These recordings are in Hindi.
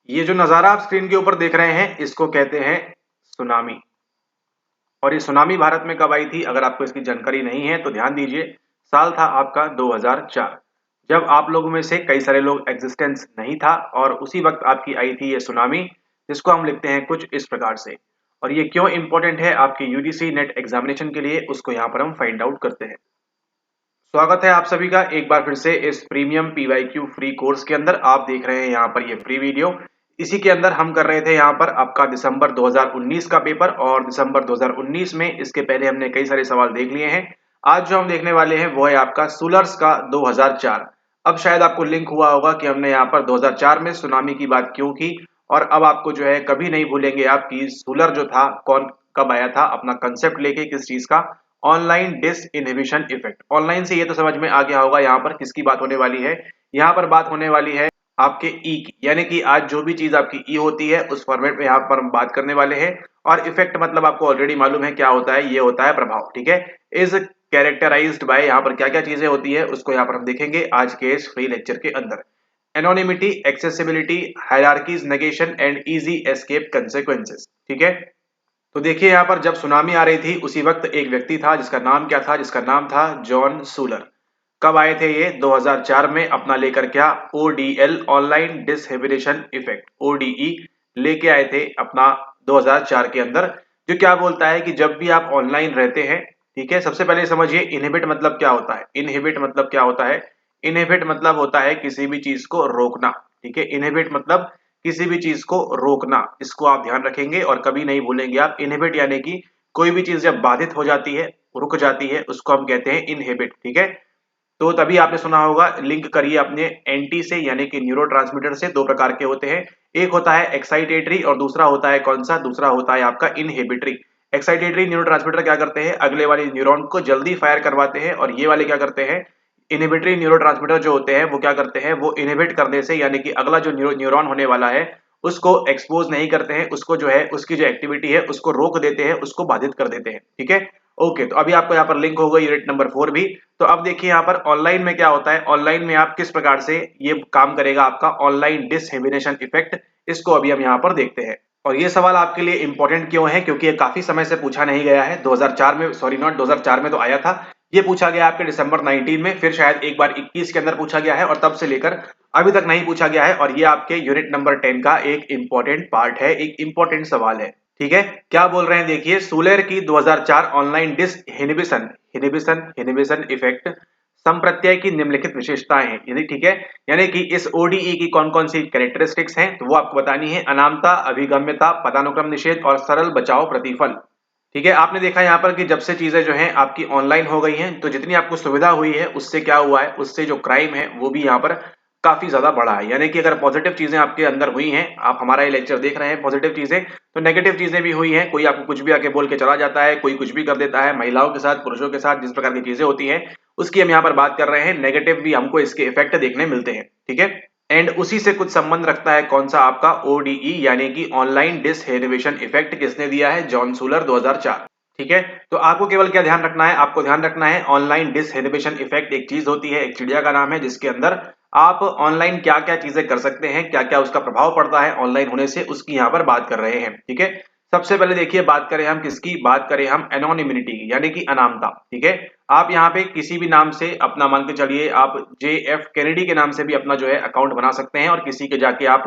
ये जो नज़ारा आप स्क्रीन के ऊपर देख रहे हैं इसको कहते हैं सुनामी। और ये सुनामी भारत में कब आई थी, अगर आपको इसकी जानकारी नहीं है तो ध्यान दीजिए। साल था आपका 2004, जब आप लोगों में से कई सारे लोग एग्जिस्टेंस नहीं था और उसी वक्त आपकी आई थी ये सुनामी, जिसको हम लिखते हैं कुछ इस प्रकार से। और ये क्यों इंपॉर्टेंट है आपके यूजीसी नेट एग्जामिनेशन के लिए, उसको यहाँ पर हम फाइंड आउट करते हैं। स्वागत है आप सभी का एक बार फिर से इस प्रीमियम पीवाईक्यू फ्री कोर्स के अंदर। आप देख रहे हैं यहाँ पर ये फ्री वीडियो। इसी के अंदर हम कर रहे थे यहाँ पर आपका दिसंबर 2019 का पेपर, और दिसंबर 2019 में इसके पहले हमने कई सारे सवाल देख लिए हैं। आज जो हम देखने वाले हैं वो है आपका सूलर्स का 2004। अब शायद आपको लिंक हुआ होगा कि हमने यहाँ पर 2004 में सुनामी की बात क्यों की, और अब आपको जो है कभी नहीं भूलेंगे आप कि सूलर जो था कौन कब आया था अपना कंसेप्ट लेके, किस चीज का, online disinhibition effect. Online से ये तो समझ में आ गया होगा यहाँ पर किसकी बात होने वाली है। यहाँ पर बात होने वाली है आपके ई की, यानी कि आज जो भी चीज आपकी ई होती है उस फॉर्मेट में यहाँ पर हम बात करने वाले हैं। और इफेक्ट मतलब आपको ऑलरेडी मालूम है क्या होता है, ये होता है प्रभाव। ठीक है, इज कैरेक्टराइज्ड बाय, यहाँ पर क्या क्या चीजें होती है उसको यहाँ पर हम देखेंगे आज के इस फ्री लेक्चर के अंदर। Anonymity, accessibility, hierarchies, negation and easy escape consequences. ठीक है, तो देखिए यहाँ पर जब सुनामी आ रही थी उसी वक्त एक व्यक्ति था जिसका नाम क्या था, जिसका नाम था जॉन सूलर। कब आए थे ये? 2004 में, अपना लेकर क्या, ओडीएल, ऑनलाइन डिसहेबिटेशन इफेक्ट, ओडीई लेके आए थे अपना 2004 के अंदर। जो क्या बोलता है कि जब भी आप ऑनलाइन रहते हैं, ठीक है, सबसे पहले समझिए इनहिबिट मतलब क्या होता है। इनहिबिट मतलब क्या होता है? इनहिबिट मतलब होता है किसी भी चीज को रोकना। ठीक है, इनहिबिट मतलब किसी भी चीज को रोकना, इसको आप ध्यान रखेंगे और कभी नहीं भूलेंगे आप। इनहिबिट यानी कि कोई भी चीज जब बाधित हो जाती है, रुक जाती है, उसको हम कहते हैं इनहिबिट। ठीक है, तो तभी आपने सुना होगा, लिंक करिए अपने एंटी से, यानी कि न्यूरोट्रांसमीटर से। दो प्रकार के होते हैं, एक होता है एक्साइटेटरी और दूसरा होता है कौन सा, दूसरा होता है आपका इनहिबिटरी। एक्साइटेटरी न्यूरोट्रांसमीटर क्या करते हैं, अगले वाले न्यूरॉन को जल्दी फायर करवाते हैं, और ये वाले क्या करते हैं, इनहिबिटरी न्यूरोट्रांसमीटर जो होते हैं वो क्या करते हैं, वो इनहिबिट करने से, यानी कि अगला जो न्यूरॉन होने वाला है उसको एक्सपोज नहीं करते हैं, उसको जो है उसकी जो एक्टिविटी है उसको रोक देते हैं, उसको बाधित कर देते हैं। ठीक है, ओके, तो अभी आपको यहाँ पर लिंक होगा यूनिट नंबर 4 भी। तो अब देखिए यहाँ पर ऑनलाइन में क्या होता है, ऑनलाइन में आप किस प्रकार से ये काम करेगा आपका ऑनलाइन डिसहेबिटेशन इफेक्ट, इसको अभी हम यहाँ पर देखते हैं। और ये सवाल आपके लिए इंपॉर्टेंट क्यों है, क्योंकि ये काफी समय से पूछा नहीं गया है। 2004 में, सॉरी नॉट 2004 में तो आया था, ये पूछा गया आपके दिसंबर 19 में, फिर शायद एक बार 21 के अंदर पूछा गया है, और तब से लेकर अभी तक नहीं पूछा गया है। और ये आपके यूनिट नंबर 10 का एक इंपॉर्टेंट पार्ट है, एक इंपॉर्टेंट सवाल है। ठीक है, क्या बोल रहे हैं देखिए, सूलर की 2004 online disinhibition inhibition inhibition effect संप्रत्यय की निम्नलिखित विशेषताएं हैं। यानी ठीक है, यानी कि इस ओडीई की कौन कौन सी कैरेक्टरिस्टिक्स हैं, तो वो आपको बतानी है। अनामता, अभिगम्यता, पदानुक्रम निषेध और सरल बचाव प्रतिफल। ठीक है, आपने देखा यहाँ पर कि जब से चीजें जो हैं आपकी ऑनलाइन हो गई हैं, तो जितनी आपको सुविधा हुई है उससे क्या हुआ है, उससे जो क्राइम है वो भी यहाँ पर काफी ज्यादा बढ़ा है। यानी कि अगर पॉजिटिव चीजें आपके अंदर हुई हैं, आप हमारा ये लेक्चर देख रहे हैं पॉजिटिव चीजें, तो नेगेटिव चीजें भी हुई हैं। कोई आपको कुछ भी आके बोल के चला जाता है, कोई कुछ भी कर देता है, महिलाओं के साथ, पुरुषों के साथ जिस प्रकार की चीजें होती हैं उसकी हम यहाँ पर बात कर रहे हैं। नेगेटिव भी हमको इसके इफेक्ट देखने मिलते हैं। ठीक है, एंड उसी से कुछ संबंध रखता है कौन सा, आपका ओडीई यानी कि ऑनलाइन डिसहेबिटेशन इफेक्ट। किसने दिया है? जॉन सूलर 2004। ठीक है, तो आपको केवल क्या ध्यान रखना है, आपको ध्यान रखना है ऑनलाइन डिसहेबिटेशन इफेक्ट एक चीज होती है, एक चिड़िया का नाम है, जिसके अंदर आप ऑनलाइन क्या क्या चीजें कर सकते हैं, क्या क्या उसका प्रभाव पड़ता है ऑनलाइन होने से, उसकी यहाँ पर बात कर रहे हैं। ठीक है, सबसे पहले देखिए बात करें हम किसकी, बात करें हम एनोनिमिटी की, यानी कि अनामता। ठीक है, आप यहाँ पे किसी भी नाम से अपना, मान के चलिए आप JF कैनेडी के नाम से भी अपना जो है अकाउंट बना सकते हैं, और किसी के जाके आप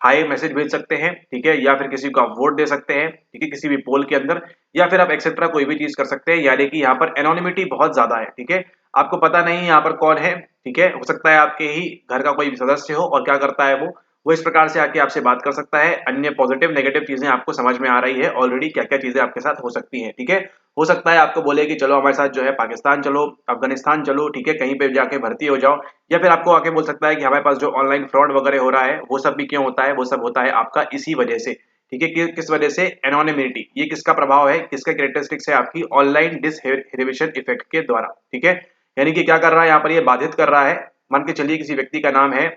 हाई मैसेज भेज सकते हैं। ठीक है, या फिर किसी को आप वोट दे सकते हैं, ठीक है, किसी भी पोल के अंदर, या फिर आप एक्सेट्रा कोई भी चीज कर सकते हैं। यानी कि यहाँ पर एनोनिमिटी बहुत ज्यादा है। ठीक है, आपको पता नहीं यहाँ पर कौन है। ठीक है, हो सकता है आपके ही घर का कोई सदस्य हो, और क्या करता है वो इस प्रकार से आके आपसे बात कर सकता है। अन्य पॉजिटिव नेगेटिव चीजें आपको समझ में आ रही है ऑलरेडी, क्या क्या चीजें आपके साथ हो सकती हैं। ठीक है, हो सकता है आपको बोले कि चलो हमारे साथ जो है पाकिस्तान चलो, अफगानिस्तान चलो, ठीक है, कहीं पे जाके भर्ती हो जाओ। या फिर आपको आके बोल सकता है कि हमारे पास जो ऑनलाइन फ्रॉड वगैरह हो रहा है वो सब भी क्यों होता है, वो सब होता है आपका इसी वजह से। ठीक है, किस वजह से? एनोनिमिटी। ये किसका प्रभाव है, किसका कैरेक्टरिस्टिक्स है? आपकी ऑनलाइन डिसहेबिटेशन इफेक्ट के द्वारा। ठीक है, यानी कि क्या कर रहा है यहाँ पर, ये बाधित कर रहा है। मान के चलिए किसी व्यक्ति का नाम है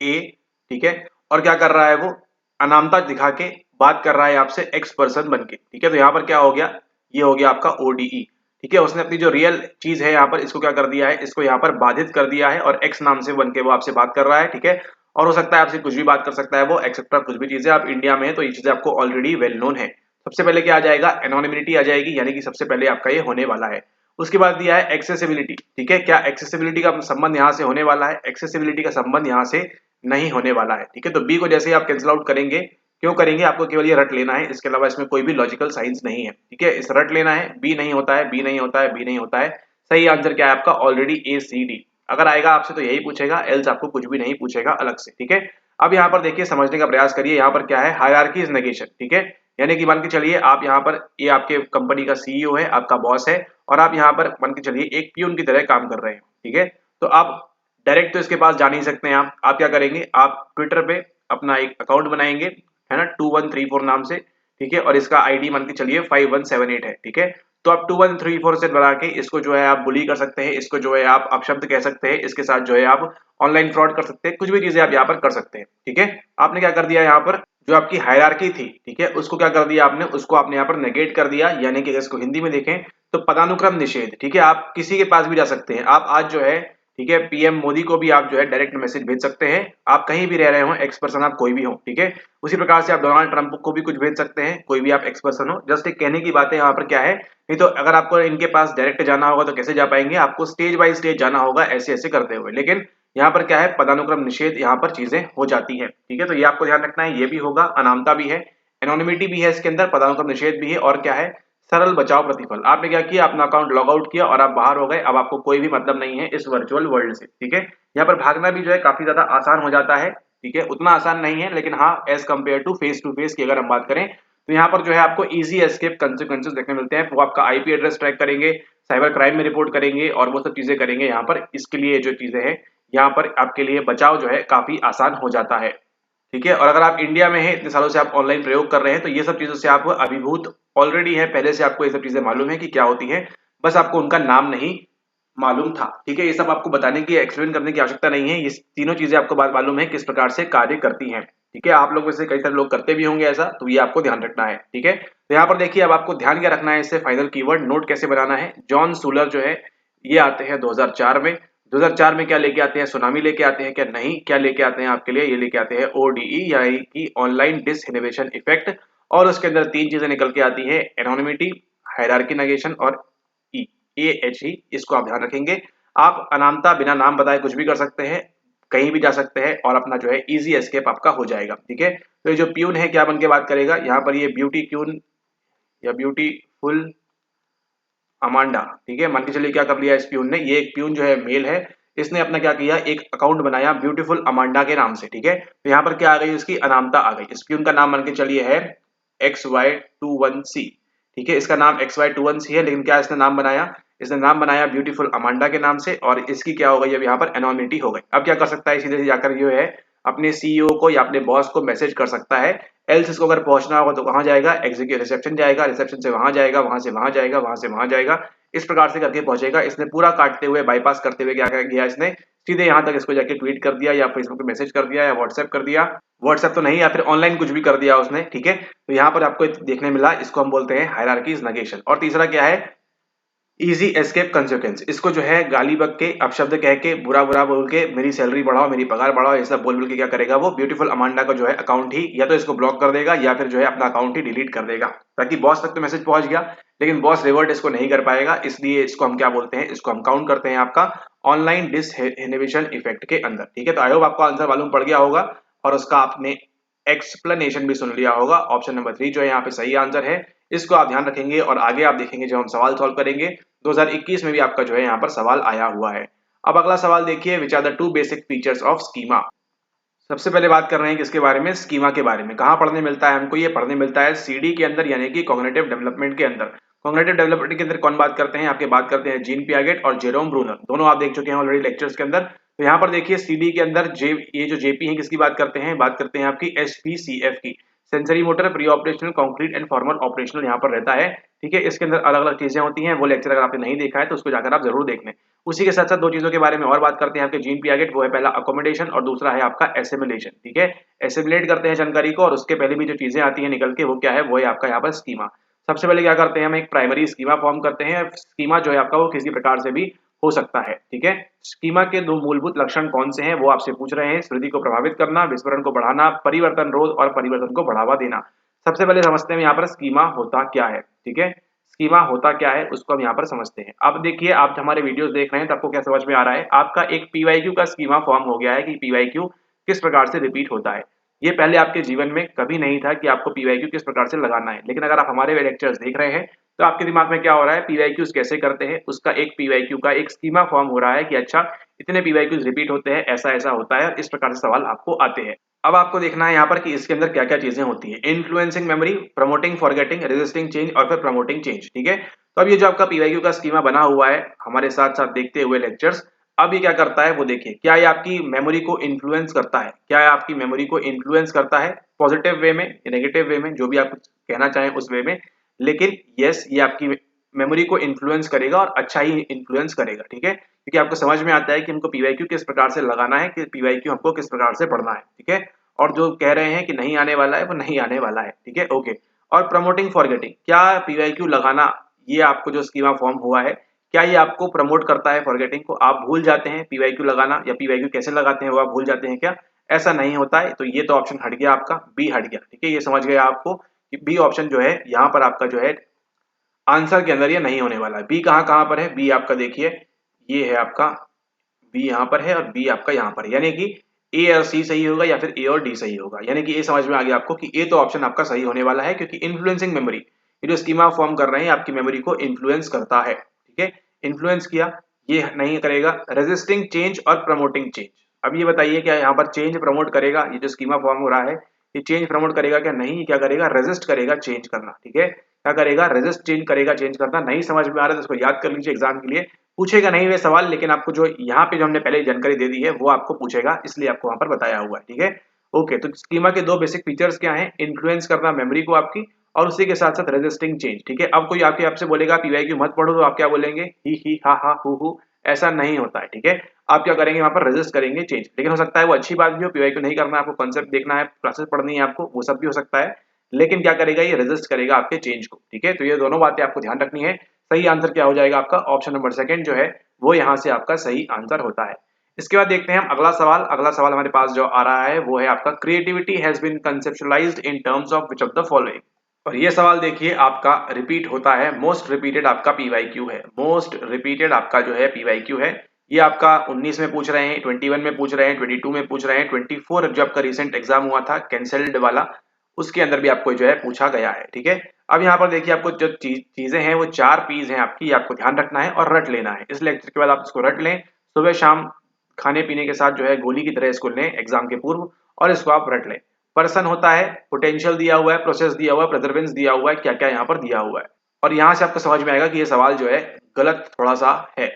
ए, ठीक है, और क्या कर रहा है वो, अनामता दिखा के बात कर रहा है आपसे एक्स पर्सन बन के। ठीक है, तो यहाँ पर क्या हो गया, ये हो गया आपका ओडीई। ठीक है, उसने अपनी जो रियल चीज है यहाँ पर इसको क्या कर दिया है, इसको यहाँ पर बाधित कर दिया है, और एक्स नाम से बन के वो आपसे बात कर रहा है। ठीक है, और हो सकता है आपसे कुछ भी बात कर सकता है वो, एक्सेट्रा कुछ भी चीजें। आप इंडिया में है तो ये चीजें आपको ऑलरेडी वेल नोन है। सबसे पहले क्या आ जाएगा, एनोनिमिटी आ जाएगी, यानी कि सबसे पहले आपका ये होने वाला है। उसके बाद दिया है एक्सेसिबिलिटी, ठीक है। क्या एक्सेसिबिलिटी का संबंध यहाँ से होने वाला है? एक्सेसिबिलिटी का संबंध यहाँ से नहीं होने वाला है, ठीक है। तो बी को जैसे ही आप कैंसिल आउट करेंगे, क्यों करेंगे, आपको केवल ये रट लेना है, इसके अलावा इसमें कोई भी लॉजिकल साइंस नहीं है, ठीक है। इस रट लेना है, बी नहीं होता है, बी नहीं होता है, बी नहीं होता है। सही आंसर क्या है आपका? ऑलरेडी ए सी डी। अगर आएगा आपसे तो यही पूछेगा, एल्स आपको कुछ भी नहीं पूछेगा अलग से, ठीक है। अब यहाँ पर देखिए, समझने का प्रयास करिए, यहाँ पर क्या है, हायरार्की इज नेगेशन, ठीक है। यानी कि मान के चलिए आप यहाँ पर, ये आपके कंपनी का सीईओ है, आपका बॉस है, और आप यहाँ पर मान के चलिए एक पियून की तरह काम कर रहे हैं, ठीक है। तो आप डायरेक्ट तो इसके पास जा नहीं सकते हैं, आप क्या करेंगे, आप ट्विटर पे अपना एक अकाउंट बनाएंगे, है ना, 2134 नाम से, ठीक है। और इसका आईडी मान के चलिए 5178 है, ठीक है। तो आप 2134 से बना के इसको जो है आप बुली कर सकते हैं, इसको जो है आप अपशब्द कह सकते हैं, इसके साथ जो है आप ऑनलाइन फ्रॉड कर सकते हैं, कुछ भी चीजें आप यहाँ पर कर सकते हैं, ठीक है। आपने क्या कर दिया यहाँ पर, जो आपकी हायरार्की थी, ठीक है, उसको क्या कर दिया आपने, उसको आपने यहाँ पर नेगेट कर दिया। यानी कि इसको हिंदी में देखें तो पदानुक्रम निषेध, ठीक है। आप किसी के पास भी जा सकते हैं, आप आज जो है, ठीक है, पीएम मोदी को भी आप जो है डायरेक्ट मैसेज भेज सकते हैं, आप कहीं भी रह रहे हो, एक्स पर्सन आप कोई भी हो, ठीक है। उसी प्रकार से आप डोनाल्ड ट्रंप को भी कुछ भेज सकते हैं, कोई भी आप एक्स पर्सन हो। जस्ट एक कहने की बात है यहाँ पर क्या है, नहीं तो अगर आपको इनके पास डायरेक्ट जाना होगा तो कैसे जा पाएंगे, आपको स्टेज बाय स्टेज जाना होगा, ऐसे ऐसे करते हुए। लेकिन यहाँ पर क्या है, पदानुक्रम निषेध, यहाँ पर चीजें हो जाती है, ठीक है। तो ये आपको ध्यान रखना है, ये भी होगा, अनामता भी है, एनोनिमिटी भी है इसके अंदर, पदानुक्रम निषेध भी है, और क्या है, सरल बचाव प्रतिफल। आपने क्या किया, अपना अकाउंट लॉग आउट किया और आप बाहर हो गए, अब आपको कोई भी मतलब नहीं है इस वर्चुअल वर्ल्ड से, ठीक है। यहाँ पर भागना भी जो है काफी ज्यादा आसान हो जाता है, ठीक है, उतना आसान नहीं है, लेकिन हाँ एज कम्पेयर टू फेस की अगर हम बात करें तो यहाँ पर जो है आपको इजी एस्केप कंसिक्वेंसेस देखने मिलते हैं। वो आपका आईपी एड्रेस ट्रैक करेंगे, साइबर क्राइम में रिपोर्ट करेंगे, और वो सब चीजें करेंगे। यहाँ पर इसके लिए जो चीजें हैं, यहाँ पर आपके लिए बचाव जो है काफी आसान हो जाता है, ठीक है। और अगर आप इंडिया में हैं, इतने सालों से आप ऑनलाइन प्रयोग कर रहे हैं, तो ये सब चीजों से आप अभिभूत ऑलरेडी है, पहले से आपको ये सब चीजें मालूम है कि क्या होती है, बस आपको उनका नाम नहीं मालूम था, ठीक है। ये सब आपको बताने की, एक्सप्लेन करने की आवश्यकता नहीं है, ये तीनों चीजें आपको बात मालूम है किस प्रकार से कार्य करती हैं, ठीक है। आप लोग में से कई सारे लोग करते भी होंगे ऐसा, तो ये आपको ध्यान रखना है, ठीक है। तो यहाँ पर देखिए, अब आपको ध्यान क्या रखना है, इससे फाइनल कीवर्ड नोट कैसे बनाना है। जॉन सूलर जो है ये आते हैं 2004 में। 2004 में क्या लेके आते हैं, सुनामी लेके आते हैं क्या? नहीं। क्या लेके आते हैं आपके लिए, ये लेके आते हैं ओडीई, यानी कि ऑनलाइन डिसइनोवेशन इफेक्ट। और उसके अंदर तीन चीजें निकल के आती है, एनोनिमिटी, हायरार्की नेगेशन और AHE। इसको आप ध्यान रखेंगे। आप अनामता बिना नाम बताए कुछ भी कर सकते हैं, कहीं भी जा सकते हैं, और अपना जो है इजी एस्केप आपका हो जाएगा, ठीक है। तो ये जो प्यून है क्या बन के बात करेगा, यहाँ पर ये ब्यूटी क्यून या ब्यूटीफुल अमांडा, ठीक है। मान के चलिए क्या कर लिया इस प्यून ने, ये एक प्यून जो है मेल है, इसने अपना क्या किया, एक अकाउंट बनाया ब्यूटीफुल अमांडा के नाम से, ठीक है। तो यहाँ पर क्या आ गई, इसकी अनामता आ गई। इस प्यून का नाम मान के चलिए है XY21C, ठीक है। इसका नाम XY21C है, लेकिन क्या इसने नाम बनाया, इसने नाम बनाया ब्यूटीफुल अमांडा के नाम से, और इसकी क्या हो गई, अब यहाँ पर एनोनिमिटी हो गई। अब क्या कर सकता है, सीधे से जाकर जो है अपने सीईओ को या अपने बॉस को मैसेज कर सकता है। एल्स इसको अगर पहुंचना होगा तो कहाँ जाएगा, एग्जीक्यूटिव रिसेप्शन जाएगा, रिसेप्शन से वहां जाएगा, वहां से वहां जाएगा, वहां से वहां जाएगा, इस प्रकार से करके पहुंचेगा। इसने पूरा काटते हुए, बाईपास करते हुए क्या किया, इसने सीधे यहाँ तक इसको जाके ट्वीट कर दिया, या फेसबुक पे मैसेज कर दिया, या व्हाट्सएप कर दिया, व्हाट्सएप तो नहीं, या फिर ऑनलाइन कुछ भी कर दिया उसने, ठीक है। तो यहाँ पर आपको देखने मिला, इसको हम बोलते हैं हायरार्की नेगेशन। और तीसरा क्या है, इजी एस्केप कंसिक्वेंस। इसको जो है गाली बक के, अपशब्द कह के, बुरा बुरा बोल के, मेरी सैलरी बढ़ाओ, मेरी पगार बढ़ाओ, ये सब बोल बोल के क्या करेगा, वो ब्यूटीफुल अमांडा का जो है अकाउंट ही या तो इसको ब्लॉक कर देगा, या फिर जो है अपना अकाउंट ही डिलीट कर देगा, ताकि बॉस तक तो मैसेज पहुंच गया, लेकिन बॉस रिवर्ट इसको नहीं कर पाएगा। इसलिए इसको हम क्या बोलते हैं, इसको हम काउंट करते हैं आपका ऑनलाइन डिसइनोवेशन इफेक्ट के अंदर, ठीक है। तो आई होप आपको आंसर मालूम पड़ गया होगा, और उसका आपने एक्सप्लेनेशन भी सुन लिया होगा। ऑप्शन नंबर 3 जो है यहाँ पे सही आंसर है, इसको आप ध्यान रखेंगे, और आगे आप देखेंगे जब हम सवाल सॉल्व करेंगे 2021 में भी आपका जो है यहाँ पर सवाल आया हुआ है। अब अगला सवाल देखिए, which are the two basic features of schema. सबसे पहले बात कर रहे हैं किसके बारे में, स्कीमा के बारे में। कहाँ पढ़ने मिलता है हमको, ये पढ़ने मिलता है सीडी के अंदर, यानी कि कॉग्निटिव डेवलपमेंट के अंदर। कॉग्निटिव डेवलपमेंट के अंदर कौन बात करते हैं, आपके बात करते हैं जीन पियागेट और जेरोम ब्रूनर, दोनों आप देख चुके हैं ऑलरेडी लेक्चर्स के अंदर। तो यहाँ पर देखिए सीडी के अंदर ये जो जेपी है किसकी बात करते हैं, बात करते हैं आपकी एसपीसीएफ की, sensory motor pre operational concrete and formal operational यहाँ पर रहता है, ठीक है। इसके अंदर अलग अलग चीजें होती हैं, वो लेक्चर अगर आपने नहीं देखा है तो उसको जाकर आप जरूर देख लें। उसी के साथ साथ दो चीजों के बारे में और बात करते हैं आपके जीन पियागेट, वो है पहला अकोमोडेशन और दूसरा है आपका एसिमिलेशन, ठीक है। एसिमिलेट करते हैं जानकारी को, और उसके पहले भी जो चीजें आती है निकल के, वो क्या है, वो है आपका यहाँ पर स्कीमा। सबसे पहले क्या करते हैं, हम एक प्राइमरी स्कीमा फॉर्म करते हैं। स्कीमा जो है आपका वो किसी प्रकार से भी हो सकता है। ठीक है, स्कीमा के दो मूलभूत लक्षण कौन से हैं वो आपसे पूछ रहे हैं। स्मृति को प्रभावित करना, विस्मरण को बढ़ाना, परिवर्तन रोध और परिवर्तन को बढ़ावा देना। सबसे पहले समझते हैं यहाँ पर स्कीमा होता क्या है। ठीक है, स्कीमा होता क्या है उसको हम यहाँ पर समझते हैं। अब देखिए, आप हमारे वीडियोस देख रहे हैं तो आपको क्या समझ में आ रहा है, आपका एक पीवाईक्यू का स्कीमा फॉर्म हो गया है कि पीवाईक्यू किस प्रकार से रिपीट होता है। ये पहले आपके जीवन में कभी नहीं था कि आपको पीवाईक्यू किस प्रकार से लगाना है, लेकिन अगर आप हमारे लेक्चर्स देख रहे हैं तो आपके दिमाग में क्या हो रहा है, पीवाईक्यूज कैसे करते हैं, उसका एक पीवाईक्यू का एक स्कीमा फॉर्म हो रहा है कि अच्छा इतने पीवाईक्यूज रिपीट होते हैं, ऐसा ऐसा होता है और इस प्रकार से सवाल आपको आते हैं। अब आपको देखना है यहाँ पर कि इसके अंदर क्या क्या चीजें होती है। Influencing memory, promoting forgetting, resisting change और फिर प्रमोटिंग चेंज। ठीक है, तो अब ये जो आपका पीवाईक्यू का स्कीमा बना हुआ है हमारे साथ साथ देखते हुए लेक्चर्स, अब ये क्या करता है वो देखिए। क्या ये आपकी मेमोरी को इन्फ्लुएंस करता है, क्या ये आपकी मेमोरी को इन्फ्लुएंस करता है पॉजिटिव वे में, नेगेटिव वे में, जो भी आप कहना चाहें उस वे में, लेकिन यस ये आपकी मेमोरी को इन्फ्लुएंस करेगा और अच्छा ही इन्फ्लुएंस करेगा। ठीक है, क्योंकि आपको समझ में आता है कि हमको पीवाईक्यू किस प्रकार से लगाना है, कि पीवाईक्यू हमको किस प्रकार से पढ़ना है। ठीक है, और जो कह रहे हैं कि नहीं आने वाला है वो नहीं आने वाला है। ठीक है, ओके। और प्रमोटिंग फॉरगेटिंग, क्या पीवाईक्यू लगाना, ये आपको जो स्कीमा फॉर्म हुआ है, क्या ये आपको प्रमोट करता है फॉरगेटिंग को, आप भूल जाते हैं पीवाईक्यू लगाना या पीवाईक्यू कैसे लगाते हैं वो आप भूल जाते हैं क्या, ऐसा नहीं होता है। तो ये तो ऑप्शन हट गया आपका, बी हट गया। ठीक है, ये समझ गया आपको कि बी ऑप्शन जो है यहाँ पर आपका जो है आंसर के अंदर ये नहीं होने वाला है। बी कहाँ कहाँ पर है, बी आपका देखिए ये है आपका, बी यहाँ पर है और बी आपका यहाँ पर है, यानी कि ए और सी सही होगा या फिर ए और डी सही होगा। यानी कि ये समझ में आ गया आपको कि ए तो ऑप्शन आपका सही होने वाला है, क्योंकि इन्फ्लुएंसिंग मेमोरी, ये जो स्कीमा फॉर्म कर रहे हैं आपकी मेमोरी को इन्फ्लुएंस करता है। ठीक है, इन्फ्लुएंस किया, ये नहीं करेगा। रेजिस्टिंग चेंज और प्रमोटिंग चेंज, अब ये बताइए क्या यहाँ पर चेंज प्रमोट करेगा, ये जो स्कीमा फॉर्म हो रहा है ये चेंज प्रमोट करेगा क्या, नहीं, क्या करेगा, रेजिस्ट करेगा चेंज करना। ठीक है, क्या करेगा, रेजिस्ट चेंज करेगा चेंज करना। नहीं समझ में आ रहा है तो इसको याद कर लीजिए, एग्जाम के लिए पूछेगा नहीं वे सवाल, लेकिन आपको जो यहाँ पे जो हमने पहले जानकारी दे दी है वो आपको पूछेगा, इसलिए आपको वहां पर बताया हुआ है। ठीक है, ओके। तो स्कीमा के दो बेसिक फीचर्स क्या हैं, इन्फ्लुएंस करना मेमोरी को आपकी, और उसी के साथ साथ रेजिस्टिंग चेंज। ठीक है, अब कोई आपके आपसे बोलेगा पीवाईक्यू मत पढ़ो तो आप क्या बोलेंगे, ही हा हा हु, ऐसा नहीं होता है। ठीक है, आप क्या करेंगे, वहां पर रेजिस्ट करेंगे चेंज, लेकिन हो सकता है वो अच्छी बात भी हो, पीवाईक्यू नहीं करना है आपको, कंसेप्ट देखना है, क्लासेस पढ़नी है आपको, वो सब भी हो सकता है, लेकिन क्या करेगा, ये रेजिस्ट करेगा आपके चेंज को। ठीक है, तो ये दोनों बातें आपको ध्यान रखनी है। सही आंसर क्या हो जाएगा आपका, ऑप्शन नंबर सेकंड जो है वो यहाँ से आपका सही आंसर होता है। इसके बाद देखते हैं हम अगला सवाल। अगला सवाल हमारे पास जो आ रहा है वो है आपका, creativity has been conceptualized in terms of which of the following. और ये सवाल देखिए आपका रिपीट होता है, मोस्ट रिपीटेड आपका पीवाईक्यू है, मोस्ट रिपीटेड आपका जो है पीवाईक्यू है। ये आपका 19 में पूछ रहे हैं, 21 में पूछ रहे हैं, 22 में पूछ रहे हैं, 24 जो आपका रिसेंट एग्जाम हुआ था कैंसल्ड वाला, उसके अंदर भी आपको जो है पूछा गया है। ठीक है, अब यहाँ पर देखिए आपको जो चीजें हैं वो 4 पीज हैं आपकी, आपको ध्यान रखना है और रट लेना है। इस लेक्चर के बाद आप इसको रट लें, सुबह शाम खाने पीने के साथ जो है गोली की तरह इसको लें एग्जाम के पूर्व, और इसको आप रट लें। पर्सन होता है, पोटेंशियल दिया हुआ है, प्रोसेस दिया हुआ है, प्रिजर्वेंस दिया हुआ है, क्या क्या यहाँ पर दिया हुआ है, और यहाँ से आपको समझ में आएगा कि ये सवाल जो है गलत थोड़ा सा है।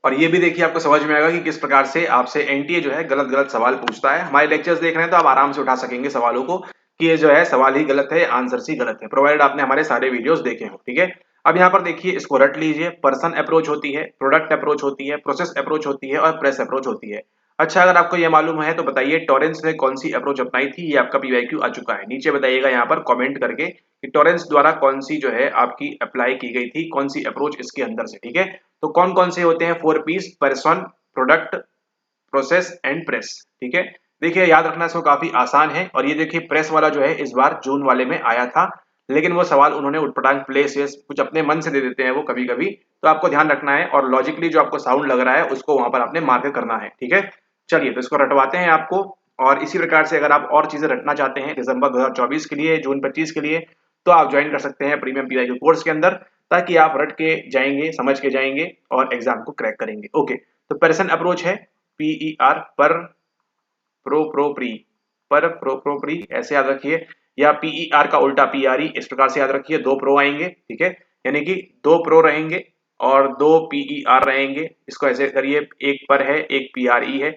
और ये भी देखिए आपको समझ में आएगा कि किस प्रकार से आपसे एनटीए जो है गलत गलत सवाल पूछता है। हमारे लेक्चर्स देख रहे हैं तो आप आराम से उठा सकेंगे सवालों को कि ये जो है सवाल ही गलत है, आंसर ही गलत है, प्रोवाइडेड आपने हमारे सारे वीडियोस देखे हो। ठीक है, अब यहाँ पर देखिए इसको रट लीजिए। पर्सन अप्रोच होती है, प्रोडक्ट अप्रोच होती है, प्रोसेस अप्रोच होती है और प्रेस अप्रोच होती है। अच्छा, अगर आपको ये मालूम है तो बताइए टॉरेंस ने कौन सी अप्रोच अपनाई थी, ये आपका पीवाईक्यू आ चुका है। नीचे बताइएगा यहाँ पर कमेंट करके कि टॉरेंस द्वारा कौन सी जो है आपकी अप्लाई की गई थी, कौन सी अप्रोच इसके अंदर से। ठीक है, तो कौन कौन से होते हैं, 4 P's, person, product, process and press. ठीक है, देखिए याद रखना इसको काफी आसान है। और ये देखिए प्रेस वाला जो है इस बार जून वाले में आया था, लेकिन वो सवाल उन्होंने उटपटांग प्लेस कुछ अपने मन से दे देते हैं वो कभी कभी, तो आपको ध्यान रखना है और लॉजिकली जो आपको साउंड लग रहा है उसको वहां पर आपने मार्क करना है। ठीक है, चलिए तो इसको रटवाते हैं आपको। और इसी प्रकार से अगर आप और चीजें रटना चाहते हैं दिसंबर 2024 के लिए, जून 25 के लिए, तो आप ज्वाइन कर सकते हैं प्रीमियम पीवाईक्यू कोर्स के अंदर, ताकि आप रट के जाएंगे, समझ के जाएंगे और एग्जाम को क्रैक करेंगे। ओके, तो पर्सन अप्रोच है PER, पर प्रोप्री, पर प्रोप्री ऐसे याद रखिए, या PER का उल्टा PRE, इस प्रकार से याद रखिए। 2 प्रो आएंगे, ठीक है, यानी कि 2 प्रो रहेंगे और 2 PER रहेंगे। इसको ऐसे करिए, एक पर है एक PRE है।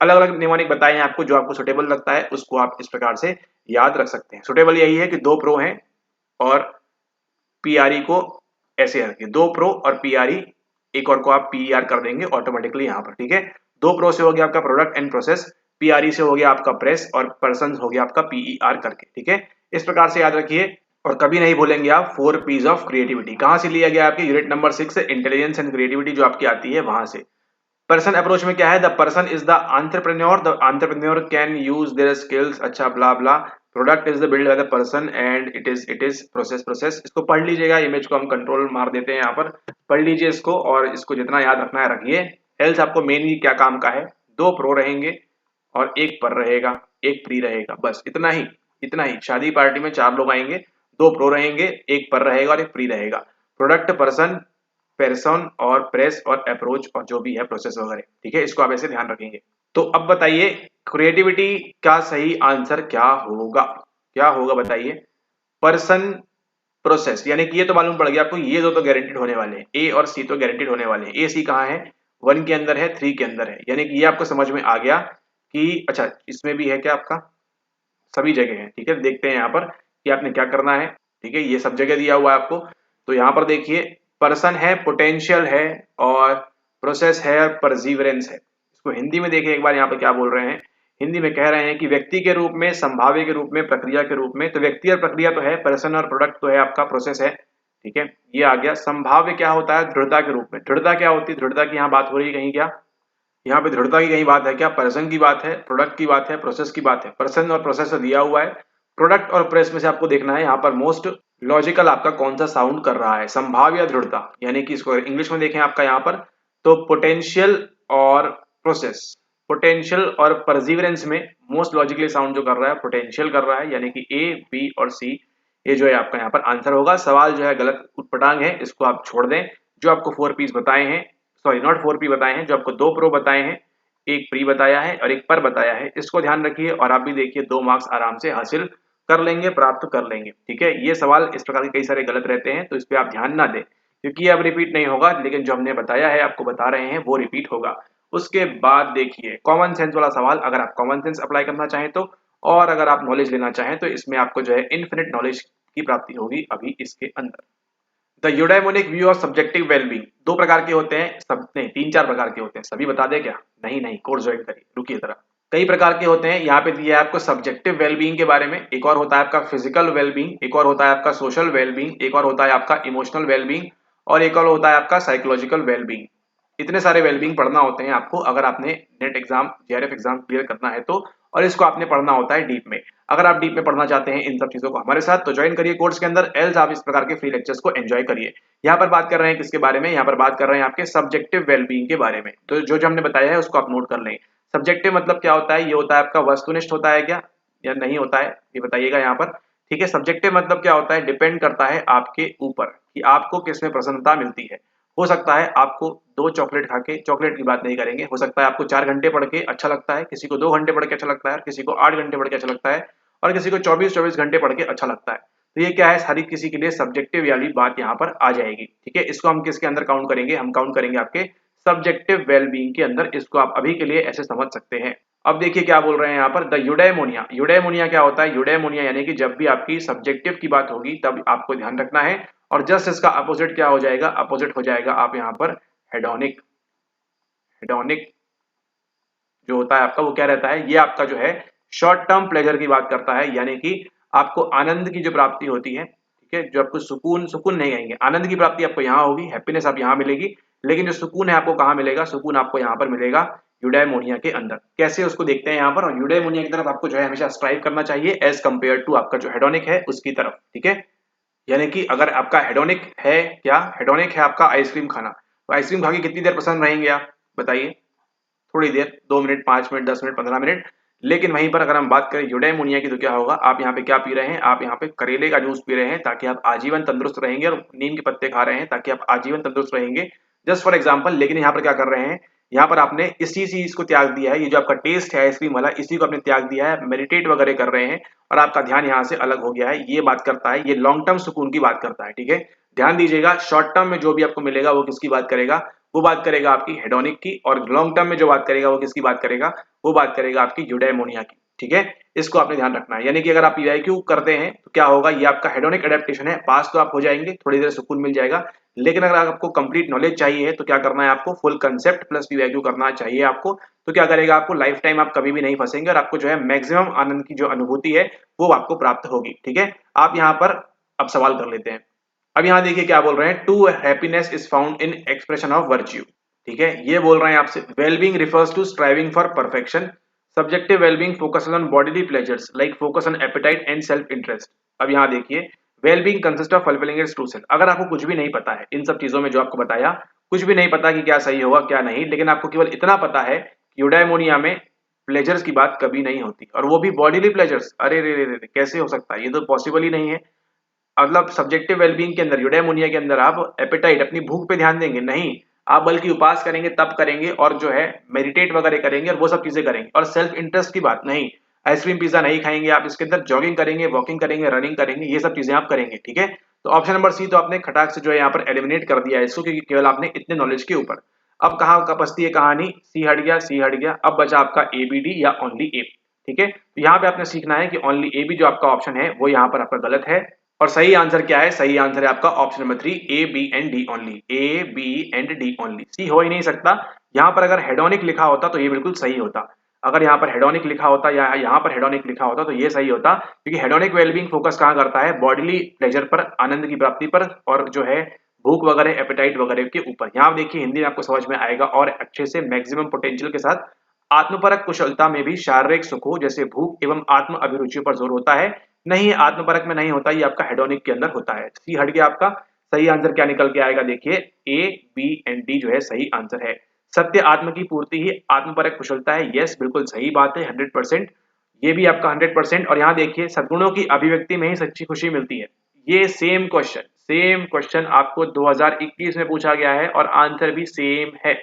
अलग अलग निमोनिक बताए हैं आपको, जो आपको सुटेबल लगता है उसको आप इस प्रकार से याद रख सकते हैं। सुटेबल यही है कि 2 प्रो हैं और PRE को ऐसे रखिए, 2 प्रो और PRE, एक और को आप PER कर देंगे ऑटोमेटिकली यहाँ पर। ठीक है, 2 प्रो से हो गया आपका प्रोडक्ट एंड प्रोसेस, PRE से हो गया आपका प्रेस और पर्सन हो गया आपका PER करके। ठीक है, इस प्रकार से याद रखिए और कभी नहीं भूलेंगे आप 4 P's ऑफ क्रिएटिविटी। कहां से लिया गया आपके यूनिट नंबर 6 से, इंटेलिजेंस एंड क्रिएटिविटी जो आपकी आती है वहां से। पर्सन अप्रोच में क्या है, the person is the entrepreneur, the entrepreneur can use their skills, अच्छा blah blah, product is the build by the person and it is process. Process इसको पढ़ लीजिएगा, इमेज को हम कंट्रोल मार देते हैं यहाँ पर, पढ़ लीजिए इसको और इसको जितना याद रखना है रखिए। एल्स आपको मेनली क्या काम का है, 2 प्रो रहेंगे और 1 पर रहेगा, 1 प्री रहेगा, बस इतना ही, इतना ही। शादी पार्टी में 4 लोग आएंगे, 2 प्रो रहेंगे, 1 पर रहेगा और 1 प्री रहेगा। प्रोडक्ट, पर्सन, पेर्सन और प्रेस और अप्रोच और जो भी है प्रोसेस वगैरह, ठीक है, इसको आप ऐसे ध्यान रखेंगे। तो अब बताइए क्रिएटिविटी का सही आंसर क्या होगा, क्या होगा बताइए। पर्सन, प्रोसेस, यानी कि ये तो मालूम पड़ गया आपको, ये दो तो गारंटीड होने वाले हैं, ए और सी तो गारंटीड होने वाले हैं। ए सी कहाँ है, 1 के अंदर है, 3 के अंदर है, यानी कि ये आपको समझ में आ गया कि अच्छा इसमें भी है क्या आपका, सभी जगह है, ठीक है। देखते हैं यहाँ पर कि आपने क्या करना है, ठीक है, ये सब जगह दिया हुआ है आपको। तो यहाँ पर देखिए पर्सन है, पोटेंशियल है और प्रोसेस है और परजीवरेंस है। इसको हिंदी में देखिए एक बार यहाँ पर क्या बोल रहे हैं, हिंदी में कह रहे हैं कि व्यक्ति के रूप में, संभाव्य के रूप में, प्रक्रिया के रूप में। तो व्यक्ति और प्रक्रिया तो है, पर्सन और प्रोडक्ट तो है आपका, प्रोसेस है, ठीक है, ये आ गया। संभाव्य क्या होता है, दृढ़ता के रूप में। दृढ़ता क्या होती है, दृढ़ता की यहाँ बात हो रही है कहीं क्या, यहाँ पे दृढ़ता की कहीं बात है क्या, पर्सन की बात है, प्रोडक्ट की बात है, प्रोसेस की बात है। पर्सन और प्रोसेस से दिया हुआ है, प्रोडक्ट और प्रेस में से आपको देखना है यहाँ पर मोस्ट लॉजिकल आपका कौन सा साउंड कर रहा है, संभाव्य या दृढ़ता। यानी कि इसको इंग्लिश में देखें आपका यहाँ पर, तो पोटेंशियल और प्रोसेस, पोटेंशियल और परजीवरेंस में मोस्ट लॉजिकली साउंड जो कर रहा है पोटेंशियल कर रहा है, यानी कि ए, बी और सी, ये जो है आपका यहाँ पर आंसर होगा। सवाल जो है गलत उटपटांग है, इसको आप छोड़ दें। जो आपको 4 पीस बताए हैं, सॉरी नॉट 4 पी बताए हैं, जो आपको 2 प्रो बताए हैं, 1 प्री बताया है और 1 पर बताया है, इसको ध्यान रखिए और आप भी देखिए 2 मार्क्स आराम से हासिल कर लेंगे, प्राप्त कर लेंगे, ठीक है। ये सवाल इस प्रकार के कई सारे गलत रहते हैं, तो इस पे आप ध्यान ना दें क्योंकि ये अब रिपीट नहीं होगा, लेकिन जो हमने बताया है आपको बता रहे हैं वो रिपीट होगा। उसके बाद देखिए कॉमन सेंस वाला सवाल, अगर आप कॉमन सेंस अप्लाई करना चाहें तो, और अगर आप नॉलेज लेना चाहें तो इसमें आपको जो है इन्फिनिट नॉलेज की प्राप्ति होगी अभी इसके अंदर। The eudaimonic view of subjective wellbeing, 2 प्रकार के होते हैं, सब नहीं 3-4 प्रकार के होते हैं, सभी बता दे क्या, नहीं नहीं, कोर्स ज्वाइन करिए, रुकिए जरा। कई प्रकार के होते हैं, यहाँ पे दिया है आपको सब्जेक्टिव वेलबींग के बारे में, एक और होता है आपका फिजिकल वेलबींग, एक और होता है आपका सोशल वेलबींग, एक और होता है आपका इमोशनल वेलबींग और एक और होता है आपका साइकोलॉजिकल वेलबींग। इतने सारे वेलबींग पढ़ना होते हैं आपको अगर आपने net exam, JRF exam clear करना है तो, और इसको आपने पढ़ना होता है डीप में। अगर आप डीप में पढ़ना चाहते हैं इन सब चीजों को हमारे साथ, तो ज्वाइन करिए कोर्स के अंदर, एल्स आप इस प्रकार के फ्री लेक्चर्स को एंजॉय करिए। यहाँ पर बात कर रहे हैं किसके बारे में, यहाँ पर बात कर रहे हैं आपके सब्जेक्टिव वेलबींग के बारे में। तो जो जो हमने बताया है उसको आप नोट कर लें। सब्जेक्टिव मतलब क्या होता है, ये होता है आपका वस्तुनिष्ठ होता है क्या या नहीं होता है, ये बताइएगा यहाँ पर, ठीक है। सब्जेक्टिव मतलब क्या होता है, डिपेंड करता है आपके ऊपर कि आपको किसमें प्रसन्नता मिलती है। हो सकता है आपको 2 चॉकलेट खा के, चॉकलेट की बात नहीं करेंगे, हो सकता है आपको 4 घंटे पढ़ के अच्छा लगता है, किसी को 2 घंटे पढ़ के अच्छा लगता है, किसी को 8 घंटे पढ़ के अच्छा लगता है और किसी को 24-24 घंटे पढ़ के अच्छा लगता है। तो ये क्या है, सारी किसी के लिए सब्जेक्टिव वाली बात यहाँ पर आ जाएगी, ठीक है। इसको हम किसके अंदर काउंट करेंगे, हम काउंट करेंगे आपके सब्जेक्टिव वेलबींग के अंदर। इसको आप अभी के लिए ऐसे समझ सकते हैं। अब देखिए क्या बोल रहे हैं यहाँ पर, द यूडेमोनिया। यूडेमोनिया क्या होता है, यूडेमोनिया यानी कि जब भी आपकी सब्जेक्टिव की बात होगी तब आपको ध्यान रखना है, और जस्ट इसका अपोजिट क्या हो जाएगा, अपोजिट हो जाएगा आप यहाँ पर हेडोनिक। हेडोनिक जो होता है आपका वो क्या रहता है, ये आपका जो है शॉर्ट टर्म प्लेजर की बात करता है, यानी कि आपको आनंद की जो प्राप्ति होती है, ठीक है, जो आपको सुकून, सुकून नहीं कहेंगे, आनंद की प्राप्ति आपको यहाँ होगी, हैप्पीनेस आप यहाँ मिलेगी, लेकिन जो सुकून है आपको कहाँ मिलेगा, सुकून आपको यहाँ पर मिलेगा यूडेमोनिया के अंदर। कैसे उसको देखते हैं यहाँ पर, और यूडेमोनिया की तरफ आपको जो है हमेशा स्ट्राइव करना चाहिए एज कंपेयर टू आपका जो हेडोनिक है उसकी तरफ, ठीक है। यानी कि अगर आपका हेडोनिक है, क्या हेडोनिक है आपका आइसक्रीम खाना, तो आइसक्रीम खा के कितनी देर पसंद रहेंगे आप बताइए, थोड़ी देर, 2 मिनट, 5 मिनट, 10 मिनट, 15 मिनट। लेकिन वहीं पर अगर हम बात करें यूडेमोनिया की तो क्या होगा, आप यहाँ पे क्या पी रहे हैं, आप यहाँ पे करेले का जूस पी रहे हैं ताकि आप आजीवन तंदुरुस्त रहेंगे, और नीम के पत्ते खा रहे हैं ताकि आप आजीवन तंदुरुस्त रहेंगे, जस्ट फॉर एग्जाम्पल। लेकिन यहाँ पर क्या कर रहे हैं, यहाँ पर आपने इसी चीज को त्याग दिया है, ये जो आपका टेस्ट है आइसक्रीम वाला, इसी को आपने त्याग दिया है, मेडिटेट वगैरह कर रहे हैं और आपका ध्यान यहाँ से अलग हो गया है। ये बात करता है, ये लॉन्ग टर्म सुकून की बात करता है, ठीक है। ध्यान दीजिएगा, शॉर्ट टर्म में जो भी आपको मिलेगा वो किसकी बात करेगा, वो बात करेगा आपकी हेडोनिक की, और लॉन्ग टर्म में जो बात करेगा वो किसकी बात करेगा, वो बात करेगा आपकी यूडेमोनिया की, ठीक है। इसको आपने ध्यान रखना है। यानी कि अगर आप पीवाईक्यू करते हैं तो क्या होगा, ये आपका हेडोनिक एडेप्टेशन है, पास तो आप हो जाएंगे, थोड़ी देर सुकून मिल जाएगा, लेकिन अगर आपको कंप्लीट नॉलेज चाहिए तो क्या करना है, आपको फुल कंसेप्ट प्लस पीवाईक्यू करना चाहिए आपको। तो क्या करेगा, आपको लाइफ टाइम आप कभी भी नहीं फंसेंगे और आपको जो है मैक्सिमम आनंद की जो अनुभूति है वो आपको प्राप्त होगी, ठीक है। आप यहाँ पर अब सवाल कर लेते हैं। अब यहाँ देखिए क्या बोल रहे हैं, two happiness is found in expression of virtue. ठीक है, ये बोल रहे हैं आपसे wellbeing refers to striving for perfection. Subjective wellbeing focus on bodily pleasures like focus on appetite and self interest. अब यहाँ देखिए wellbeing consist of fulfilling its true self. अगर आपको कुछ भी नहीं पता है इन सब चीजों में जो आपको बताया, कुछ भी नहीं पता कि क्या सही होगा क्या नहीं, लेकिन आपको केवल इतना पता है कि यूडाइमोनिया में प्लेजर्स की बात कभी नहीं होती, और वो भी बॉडीली प्लेजर्स। अरे रे रे रे, कैसे हो सकता है, ये तो पॉसिबल ही नहीं है। मतलब सब्जेक्टिव वेलबींग के अंदर, यूडेमोनिया के अंदर आप एपेटाइट अपनी भूख पे ध्यान देंगे नहीं, आप बल्कि उपास करेंगे, तप करेंगे और जो है मेडिटेट वगैरह करेंगे और वो सब चीजें करेंगे। और सेल्फ इंटरेस्ट की बात नहीं, आइसक्रीम पिज्जा नहीं खाएंगे आप, इसके अंदर जॉगिंग करेंगे, वॉकिंग करेंगे, रनिंग करेंगे, ये सब चीजें आप करेंगे। ठीक है, तो ऑप्शन नंबर सी तो आपने खटाक से जो है यहाँ पर एलिमिनेट कर दिया है इसको, क्योंकि केवल आपने इतने नॉलेज के ऊपर। अब कहाँ का बचती है कहानी, सी हट गया, सी हट गया, अब बचा आपका ए बी डी या ओनली ए। ठीक है, तो यहाँ पे आपने सीखना है कि ओनली ए बी जो आपका ऑप्शन है वो यहाँ पर आपका गलत है, और सही आंसर क्या है, सही आंसर है आपका option number 3 A B and D only, A B and D only, C हो ही नहीं सकता। यहाँ पर अगर हेडोनिक लिखा होता तो ये बिल्कुल सही होता, अगर यहाँ पर हेडोनिक लिखा होता या यहाँ पर हेडोनिक लिखा होता तो ये सही होता, क्योंकि हेडोनिक वेलबींग फोकस कहाँ करता है, बॉडीली प्लेजर पर, आनंद की प्राप्ति पर, और जो है भूख वगैरह एपेटाइट वगैरह के ऊपर। यहाँ देखिए हिंदी में आपको समझ में आएगा और अच्छे से मैक्सिमम पोटेंशियल के साथ आत्मपरक कुशलता में भी शारीरिक सुखों जैसे भूख एवं आत्म अभिरुचियों पर जोर होता है, नहीं आत्मपरक में नहीं होता, ये आपका हेडोनिक के अंदर होता है। सी हट गया आपका, सही आंसर क्या निकल के आएगा, देखिए ए बी एंड डी जो है सही आंसर है। सत्य आत्म की पूर्ति ही आत्मपरक कुशलता है, यस बिल्कुल सही बात है, 100%, ये भी आपका 100%। और यहाँ देखिए सद्गुणों की अभिव्यक्ति में ही सच्ची खुशी मिलती है, ये सेम क्वेश्चन आपको 2021 में पूछा गया है और आंसर भी सेम है।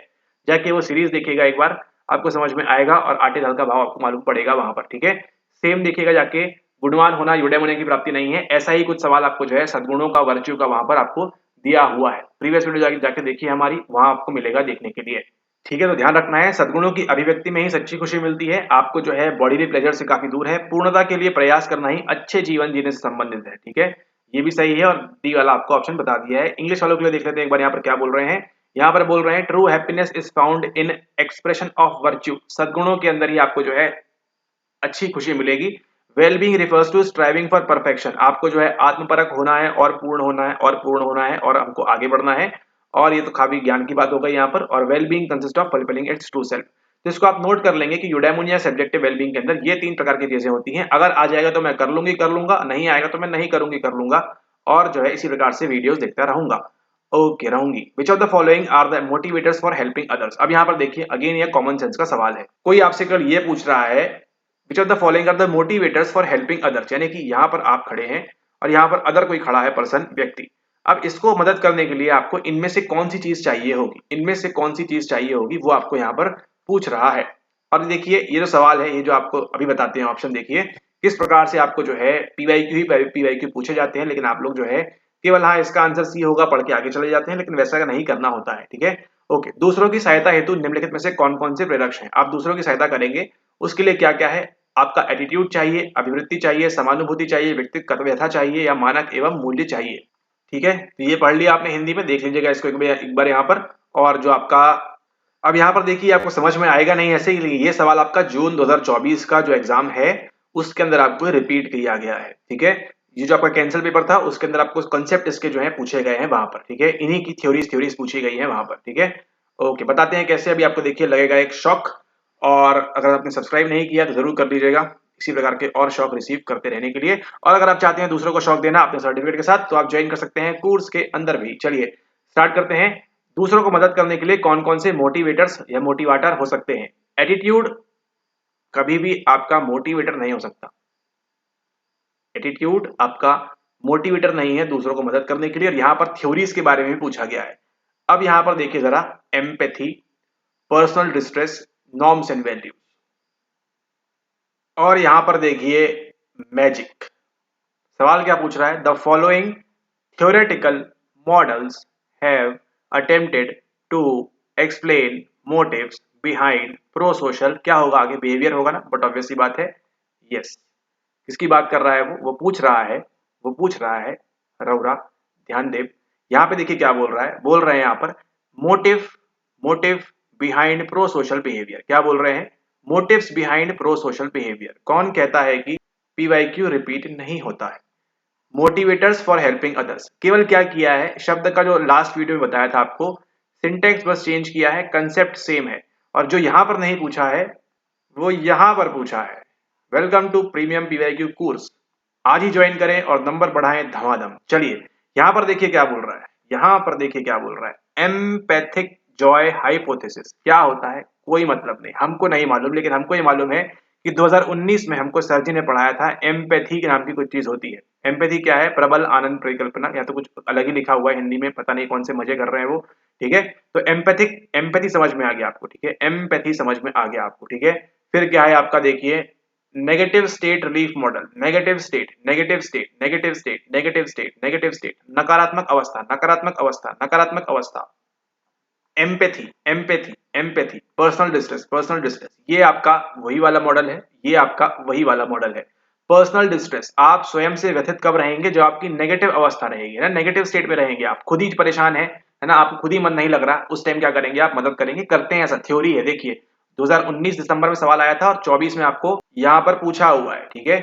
जाके वो सीरीज देखिएगा एक बार, आपको समझ में आएगा और आटे दाल का भाव आपको मालूम पड़ेगा वहां पर। ठीक है, सेम देखिएगा जाके, गुणवान होना यूडेमोनिया की प्राप्ति नहीं है, ऐसा ही कुछ सवाल आपको जो है सद्गुणों का, वर्च्यू का वहां पर आपको दिया हुआ है। प्रीवियस वीडियो जाके देखिए हमारी, वहां आपको मिलेगा देखने के लिए। ठीक है, तो ध्यान रखना है सद्गुणों की अभिव्यक्ति में ही सच्ची खुशी मिलती है, आपको जो है बॉडीली प्लेजर से काफी दूर है, पूर्णता के लिए प्रयास करना ही अच्छे जीवन जीने से संबंधित है। ठीक है, ये भी सही है और डी वाला आपको ऑप्शन बता दिया है। इंग्लिश वालों के लिए देख लेते हैं एक बार यहाँ पर क्या बोल रहे हैं। यहाँ पर बोल रहे हैं true happiness is found in expression of virtue, सद्गुणों के अंदर ही आपको जो है अच्छी खुशी मिलेगी। Wellbeing refers to striving for perfection, आपको जो है आत्मपरक होना है और पूर्ण होना है और पूर्ण होना है और हमको आगे बढ़ना है, और ये तो काफी ज्ञान की बात हो गई यहाँ पर। और wellbeing consist of fulfilling its true self, तो इसको आप नोट कर लेंगे कि यूडेमोनिया सब्जेक्टिव वेलबींग के अंदर ये 3 प्रकार की चीजें होती हैं। अगर आ जाएगा तो मैं कर लूंगी कर लूंगा, नहीं आएगा तो मैं नहीं करूंगी कर लूंगा, और जो है इसी प्रकार से वीडियोस देखता रहूंगा, ओके रहूंगी। Which of the following are the motivators for helping others. अब यहाँ पर देखिए अगेन ये कॉमन सेंस का सवाल है, कोई आपसे कल ये पूछ रहा है which of the following are the motivators for helping others, यानी कि यहाँ पर आप खड़े हैं और यहाँ पर अदर कोई खड़ा है, पर्सन, व्यक्ति। अब इसको मदद करने के लिए आपको इनमें से कौन सी चीज चाहिए होगी, इनमें से कौन सी चीज चाहिए होगी वो आपको यहाँ पर पूछ रहा है। और देखिए ये जो सवाल है, ये जो आपको अभी बताते हैं ऑप्शन, देखिए किस प्रकार से आपको जो है पीवाईक्यू पूछे जाते हैं, लेकिन आप लोग जो है केवल हाँ इसका आंसर सी होगा पढ़ के आगे चले जाते हैं, लेकिन वैसा नहीं करना होता है। ठीक है, ओके। दूसरों की सहायता हेतु निम्नलिखित में से कौन कौन से प्रेरक हैं, आप दूसरों की सहायता करेंगे उसके लिए क्या क्या है, आपका एटीट्यूड चाहिए, अभिवृत्ति चाहिए, समानुभूति चाहिए, व्यक्तिगत व्यथा चाहिए, या मानक एवं मूल्य चाहिए। ठीक है, तो ये पढ़ लिया आपने हिंदी में, देख लीजिएगा इसको एक बार यहाँ पर। और जो आपका अब यहाँ पर देखिए आपको समझ में आएगा नहीं ऐसे ही, ये सवाल आपका जून 2024 का जो एग्जाम है उसके अंदर आपको रिपीट किया गया है। ठीक है, ये जो आपका कैंसल पेपर था उसके अंदर आपको कंसेप्ट इसके जो है पूछे गए हैं वहां पर। ठीक है, इन्हीं की थ्योरीज पूछी गई है वहां पर। ठीक है, ओके, बताते हैं कैसे। अभी आपको देखिए लगेगा एक शॉक, और अगर आपने सब्सक्राइब नहीं किया तो जरूर कर लीजिएगा इसी प्रकार के और शॉक रिसीव करते रहने के लिए। और अगर आप चाहते हैं दूसरों को शॉक देना अपने सर्टिफिकेट के साथ तो आप ज्वाइन कर सकते हैं कोर्स के अंदर भी। चलिए स्टार्ट करते हैं। दूसरों को मदद करने के लिए कौन कौन से मोटिवेटर्स या मोटिवेटर हो सकते हैं। एटीट्यूड कभी भी आपका मोटिवेटर नहीं हो सकता, एटीट्यूड आपका मोटिवेटर नहीं है दूसरों को मदद करने के लिए। और यहां पर थ्योरीज के बारे में भी पूछा गया है। अब यहां पर देखिए जरा, empathy, personal distress, norms and values, और यहां पर देखिए मैजिक। सवाल क्या पूछ रहा है, the following theoretical models have attempted to explain motives behind pro-social, क्या होगा आगे, बिहेवियर होगा ना, बट ऑब्वियस सी बात है यस। किसकी बात कर रहा है वो पूछ रहा है रौरा ध्यान देव। यहाँ पे देखिए क्या बोल रहा है, बोल रहे हैं यहाँ पर motive behind prosocial behaviour. क्या बोल रहे हैं, motives behind prosocial behaviour. कौन कहता है कि पीवाईक्यू रिपीट नहीं होता है, मोटिवेटर्स फॉर हेल्पिंग अदर्स। केवल क्या किया है, शब्द का जो लास्ट वीडियो में बताया था आपको, सिंटेक्स बस चेंज किया है, कंसेप्ट सेम है। और जो यहां पर नहीं पूछा है वो यहां पर पूछा है। Welcome to premium PYQ course. आज ही ज्वाइन करें और नंबर बढ़ाएं धमाधम। चलिए यहां पर देखिए क्या बोल रहा है, यहां पर देखिए क्या बोल रहा है। एम्पैथिक जॉय हाइपोथेसिस क्या होता है, कोई मतलब नहीं, हमको नहीं मालूम, लेकिन हमको ये मालूम है कि 2019 में हमको सर जी ने पढ़ाया था एम्पैथी के नाम की कुछ चीज होती है। एम्पैथी क्या है, प्रबल आनंद परिकल्पना, या तो कुछ अलग ही लिखा हुआ है हिंदी में, पता नहीं कौन से मजे कर रहे हैं वो। ठीक है, तो एम्पैथिक, एम्पैथी समझ में आ गया आपको। ठीक है, एम्पैथी समझ में आ गया आपको। ठीक है, फिर क्या है आपका, देखिए negative state relief model. Negative state, negative state, negative state, negative state, negative state, नकारात्मक अवस्था, नकारात्मक अवस्था, नकारात्मक अवस्था। Empathy, empathy, empathy, personal distress, personal distress, ये आपका वही वाला मॉडल है, ये आपका वही वाला मॉडल है। पर्सनल डिस्ट्रेस, आप स्वयं से व्यथित कब रहेंगे, जो आपकी नेगेटिव अवस्था रहेगी ना, नेगेटिव स्टेट में रहेंगे आप, खुद ही परेशान है ना, आपको खुद ही मन नहीं लग रहा, उस टाइम क्या करेंगे आप, मदद करेंगे, करते हैं, ऐसा थ्योरी है। देखिए 2019 दिसंबर में सवाल आया था और 24 में आपको यहां पर पूछा हुआ है। ठीक है,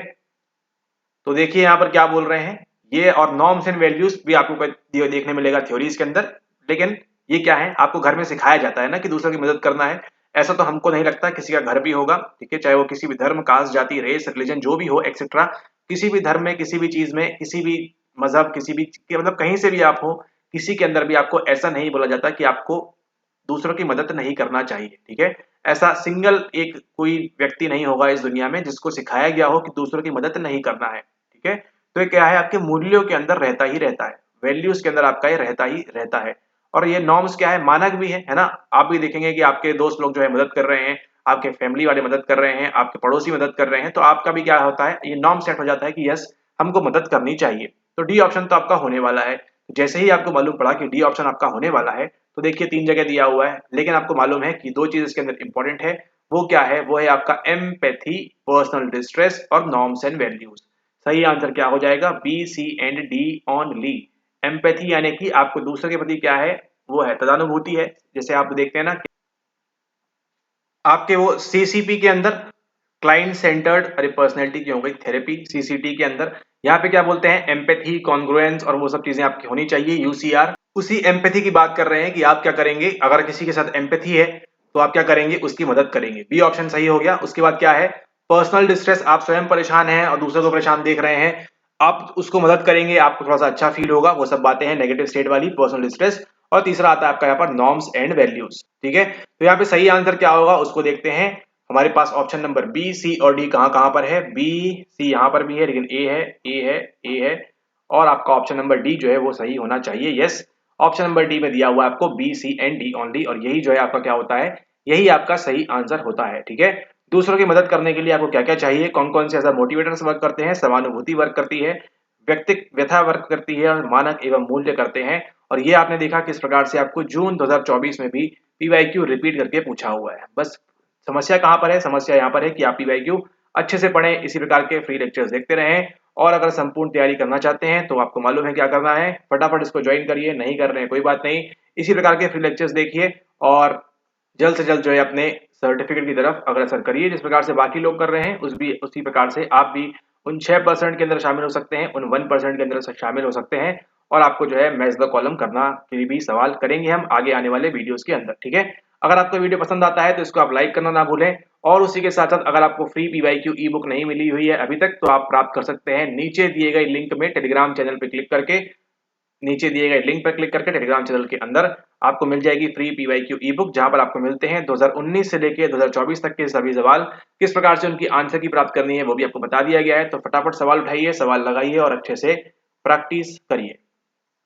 तो देखिए यहां पर क्या बोल रहे हैं, ये और नॉर्म्स एंड वैल्यूज भी आपको देखने मिलेगा थ्योरीज के अंदर। लेकिन ये क्या है, आपको घर में सिखाया जाता है ना कि दूसरों की मदद करना है। ऐसा तो हमको नहीं लगता किसी का घर भी होगा। ठीक है, चाहे वो किसी भी धर्म, कास्ट, जाति, रेस, रिलीजन जो भी हो एक्सेट्रा, किसी भी धर्म में, किसी भी चीज में, किसी भी मजहब, किसी भी मतलब कहीं से भी आप हो, किसी के अंदर भी आपको ऐसा नहीं बोला जाता कि आपको दूसरों की मदद नहीं करना चाहिए। ठीक है, ऐसा सिंगल एक कोई व्यक्ति नहीं होगा इस दुनिया में जिसको सिखाया गया हो कि दूसरों की मदद नहीं करना है। ठीक है, तो ये क्या है, आपके मूल्यों के अंदर रहता ही रहता है, वैल्यूज के अंदर आपका ये रहता ही रहता है। और ये नॉर्म्स क्या है, मानक भी है ना। आप भी देखेंगे कि आपके दोस्त लोग जो है मदद कर रहे हैं, आपके फैमिली वाले मदद कर रहे हैं, आपके पड़ोसी मदद कर रहे हैं, तो आपका भी क्या होता है, ये नॉर्म सेट हो जाता है कि यस हमको मदद करनी चाहिए। तो डी ऑप्शन तो आपका होने वाला है। जैसे ही आपको मालूम पड़ा कि डी ऑप्शन आपका होने वाला है, तो देखिए 3 जगह दिया हुआ है, लेकिन आपको मालूम है कि 2 चीज इसके अंदर इंपॉर्टेंट है। वो क्या है, वो है आपका एम्पैथी, पर्सनल डिस्ट्रेस और नॉर्म्स एंड वैल्यूज। सही आंसर क्या हो जाएगा, B, C and D only. Empathy यानी कि आपको दूसरे के प्रति क्या है, वो है तदानुभूति है। जैसे आप देखते हैं ना कि आपके वो सीसीपी के अंदर, क्लाइंट सेंटर्ड, अरे पर्सनैलिटी की हो गई थेरेपी, सीसीटी के अंदर यहाँ पे क्या बोलते हैं, एम्पैथी, कॉन्ग्रुएंस और वो सब चीजें आपकी होनी चाहिए, यूसीआर। उसी एम्पैथी की बात कर रहे हैं कि आप क्या करेंगे अगर किसी के साथ एम्पैथी है, तो आप क्या करेंगे, उसकी मदद करेंगे। बी ऑप्शन सही हो गया। उसके बाद क्या है, पर्सनल डिस्ट्रेस, आप स्वयं परेशान हैं और दूसरे को परेशान देख रहे हैं, आप उसको मदद करेंगे, आपको थोड़ा सा अच्छा फील होगा, वो सब बातें हैं नेगेटिव स्टेट वाली, पर्सनल डिस्ट्रेस। और तीसरा आता है आपका यहाँ पर नॉर्म्स एंड वैल्यूज। ठीक है, तो यहाँ पे सही आंसर क्या होगा उसको देखते हैं। हमारे पास ऑप्शन नंबर बी, सी और डी कहां कहां पर है, बी सी यहां पर भी है, लेकिन ए है, ए है, ए है, और आपका ऑप्शन नंबर डी जो है वो सही होना चाहिए। यस, ऑप्शन नंबर डी में दिया हुआ है आपको B, C and D only, और यही जो है आपका क्या होता है, यही आपका सही आंसर होता है। ठीक है, दूसरों की मदद करने के लिए आपको क्या क्या चाहिए, कौन कौन से ऐसा मोटिवेटर्स वर्क करते हैं, समानुभूति वर्क करती है, व्यक्तिक व्यथा वर्क करती है, और मानक एवं मूल्य करते हैं। और ये आपने देखा किस प्रकार से आपको जून 2024 में भी पीवाईक्यू रिपीट करके पूछा हुआ है। बस समस्या कहां पर है, समस्या यहाँ पर है कि आप पीवाईक्यू अच्छे से पढ़ें, इसी प्रकार के फ्री लेक्चर्स देखते रहें। और अगर संपूर्ण तैयारी करना चाहते हैं तो आपको मालूम है क्या करना है, फटाफट इसको ज्वाइन करिए, नहीं कर रहे हैं कोई बात नहीं, इसी प्रकार के फ्री लेक्चर्स देखिए और जल्द से जल्द जो है अपने सर्टिफिकेट की तरफ अग्रसर करिए। जिस प्रकार से बाकी लोग कर रहे हैं उसी प्रकार से आप भी उन 6% के अंदर शामिल हो सकते हैं, उन 1% के अंदर शामिल हो सकते हैं, और आपको जो है मैच द कॉलम करना के भी सवाल करेंगे हम आगे आने वाले वीडियोस के अंदर। ठीक है, अगर आपको वीडियो पसंद आता है तो इसको आप लाइक करना ना भूलें, और उसी के साथ साथ अगर आपको फ्री पीवाईक्यू ई बुक नहीं मिली हुई है अभी तक, तो आप प्राप्त कर सकते हैं नीचे दिए गए लिंक में, टेलीग्राम चैनल पे क्लिक करके। नीचे दिए गए लिंक पर क्लिक करके टेलीग्राम चैनल के अंदर आपको मिल जाएगी फ्री पीवाईक्यू ई बुक, जहां पर आपको मिलते हैं 2019 से लेकर 2024 तक के सभी सवाल, किस प्रकार से उनकी आंसर की प्राप्त करनी है वो भी आपको बता दिया गया है। तो फटाफट सवाल उठाइए, सवाल लगाइए और अच्छे से प्रैक्टिस करिए।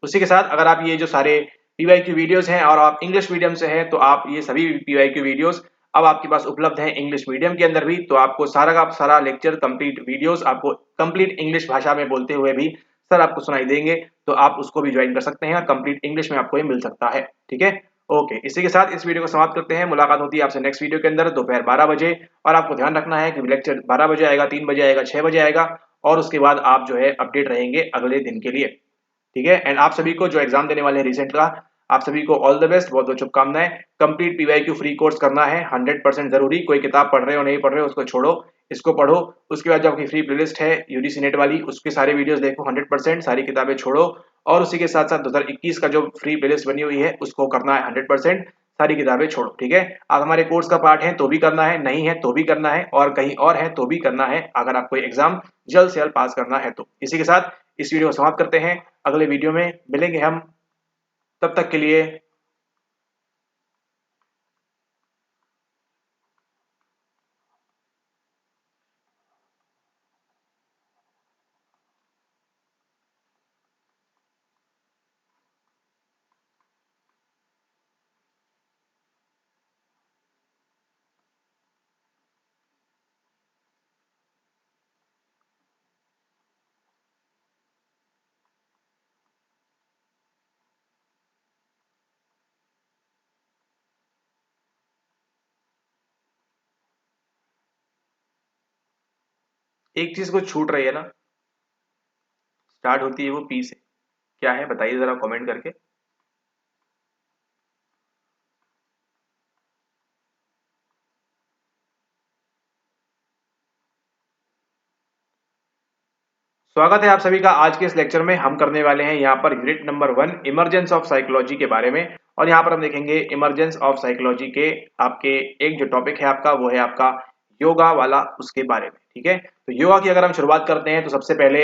उसी के साथ अगर आप ये जो सारे पीवाईक्यू वीडियोस हैं और आप इंग्लिश मीडियम से हैं, तो आप ये सभी पीवाईक्यू वीडियोस अब आपके पास उपलब्ध हैं इंग्लिश मीडियम के अंदर भी। तो आपको सारा का सारा लेक्चर कंप्लीट वीडियोस आपको कंप्लीट इंग्लिश भाषा में बोलते हुए भी सर आपको सुनाई देंगे, तो आप उसको भी ज्वाइन कर सकते हैं, कंप्लीट इंग्लिश में आपको ये मिल सकता है। ठीक है, ओके, इसी के साथ इस वीडियो को समाप्त करते हैं। मुलाकात होती है आपसे नेक्स्ट वीडियो के अंदर दोपहर 12 बजे। और आपको ध्यान रखना है कि लेक्चर 12 बजे आएगा, 3 बजे आएगा, 6 बजे आएगा, और उसके बाद आप जो है अपडेट रहेंगे अगले दिन के लिए। ठीक है, एंड आप सभी को जो एग्जाम देने वाले हैं रिसेंट का, आप सभी को ऑल द बेस्ट, बहुत बहुत शुभकामनाएं। कंप्लीट पीवाईक्यू फ्री कोर्स करना है 100% जरूरी। कोई किताब पढ़ रहे हो नहीं पढ़ रहे हो उसको छोड़ो, इसको पढ़ो। उसके बाद जो आपकी फ्री प्लेलिस्ट है यूजीसी नेट वाली, उसके सारे वीडियोस देखो 100%, सारी किताबें छोड़ो। और उसी के साथ साथ 2021 का जो फ्री प्लेलिस्ट बनी हुई है उसको करना है 100%, सारी किताबें छोड़ो। ठीक है, आप हमारे कोर्स का पार्ट है तो भी करना है, नहीं है तो भी करना है, और कहीं और है तो भी करना है, अगर आपको एग्जाम जल्द से जल्द पास करना है तो। इसी के साथ इस वीडियो को समाप्त करते हैं, अगले वीडियो में मिलेंगे हम, तब तक के लिए एक चीज को छूट रही है ना, स्टार्ट होती है वो पी से, क्या है बताइए जरा कमेंट करके। स्वागत है आप सभी का आज के इस लेक्चर में। हम करने वाले हैं यहाँ per unit number 1 emergence of psychology के बारे में, और यहाँ पर हम देखेंगे इमरजेंस ऑफ साइकोलॉजी के आपके एक जो टॉपिक है आपका, वो है आपका योगा वाला, उसके बारे में। ठीक है, तो योगा की अगर हम शुरुआत करते हैं तो सबसे पहले